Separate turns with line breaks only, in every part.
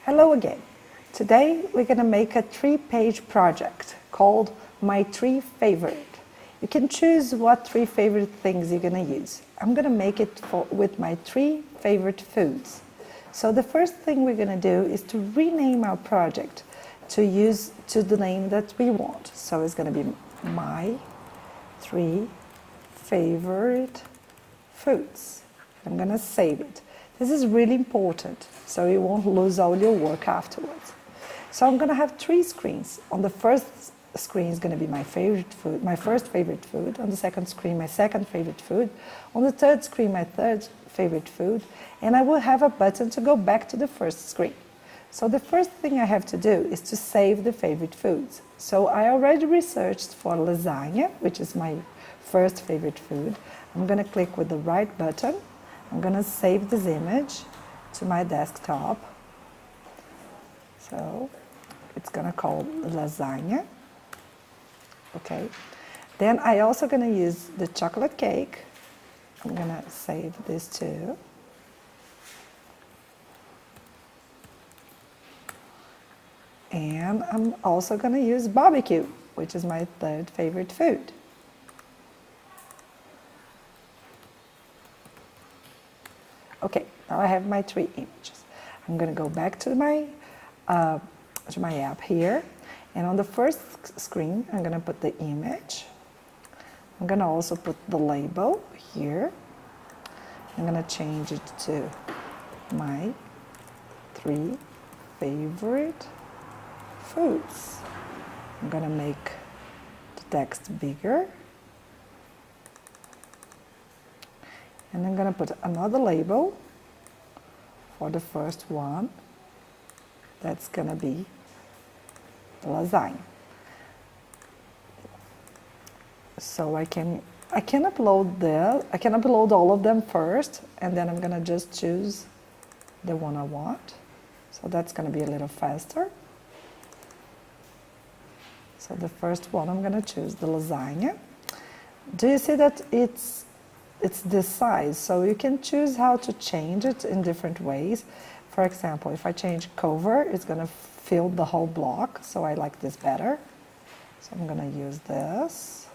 Hello again. Today we're going to make a 3-page project called My 3 Favorite. You can choose what 3 favorite things you're going to use. I'm going to make it with my 3 favorite foods. So the first thing we're going to do is to rename our project to use to the name that we want. So it's going to be My 3 Favorite Foods. I'm going to save it. This is really important, so you won't lose all your work afterwards. So I'm going to have 3 screens. On the first screen is going to be my favorite food, my first favorite food. On the second screen, my second favorite food. On the third screen, my third favorite food. And I will have a button to go back to the first screen. So the first thing I have to do is to save the favorite foods. So I already researched for lasagna, which is my first favorite food. I'm going to click with the right button. I'm going to save this image to my desktop. So it's going to call lasagna. Okay. Then I also going to use the chocolate cake. I'm going to save this too. And I'm also going to use barbecue, which is my third favorite food. Okay, now I have my 3 images. I'm going to go back to my app here, and on the first screen, I'm going to put the image. I'm going to also put the label here. I'm going to change it to my 3 favorite foods. I'm going to make the text bigger. And I'm going to put another label for the first one. That's going to be lasagna. So I can upload all of them first, and then I'm going to just choose the one I want. So that's going to be a little faster. So the first one, I'm going to choose the lasagna. Do you see that it's this size, so you can choose how to change it in different ways. For example, if I change cover, it's going to fill the whole block, so I like this better. So I'm going to use this.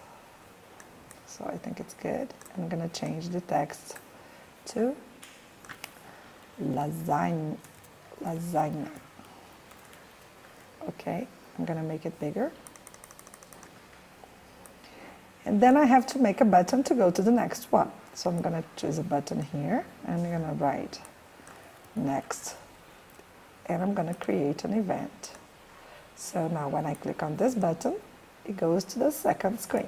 So I think it's good. I'm going to change the text to lasagna. Okay, I'm going to make it bigger. And then I have to make a button to go to the next one. So I'm going to choose a button here, and I'm going to write next. And I'm going to create an event. So now when I click on this button, it goes to the second screen.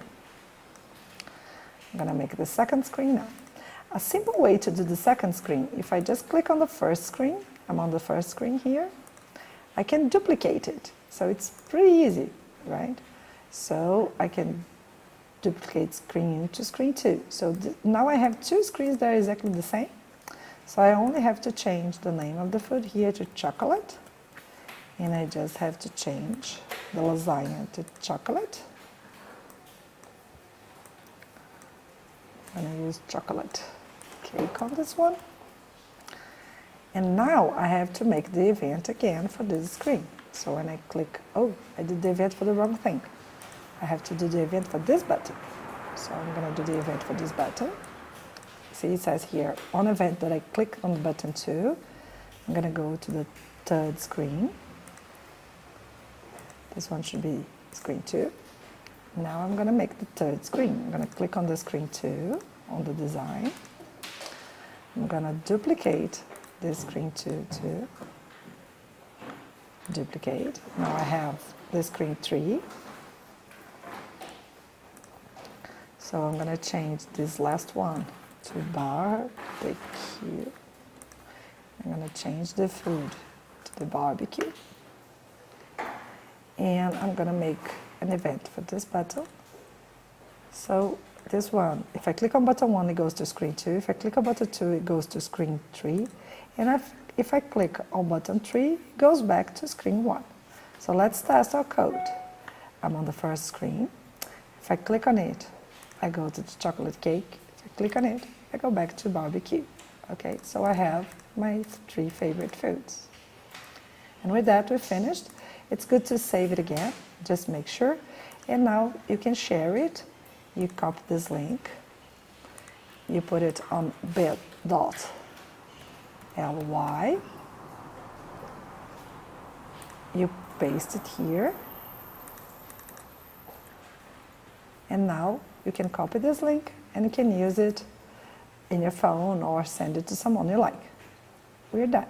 I'm going to make the second screen now. A simple way to do the second screen, if I just click on the first screen, I'm on the first screen here, I can duplicate it. So it's pretty easy, right? So I can duplicate screen to screen 2. So now I have 2 screens that are exactly the same. So I only have to change the name of the food here to chocolate. And I just have to change the lasagna to chocolate. I'm going to use chocolate cake on this one. And now I have to make the event again for this screen. So when I click, oh, I did the event for the wrong thing. I have to do the event for this button. So I'm going to do the event for this button. See, it says here, on event that I click on the button 2. I'm going to go to the third screen. This one should be screen 2. Now I'm going to make the third screen. I'm going to click on the screen 2, on the design. I'm going to duplicate this screen 2 too. Duplicate. Now I have the screen 3. So I'm going to change this last one to barbecue. I'm going to change the food to the barbecue. And I'm going to make an event for this button. So this one, if I click on button 1, it goes to screen 2. If I click on button 2, it goes to screen 3. And if I click on button 3, it goes back to screen 1. So let's test our code. I'm on the first screen. If I click on it, I go to the chocolate cake. If I click on it, I go back to barbecue. Okay, so I have my 3 favorite foods. And with that, we're finished. It's good to save it again, just make sure. And now you can share it. You copy this link. You put it on bit.ly. You paste it here. And now you can copy this link and you can use it in your phone or send it to someone you like. We're done.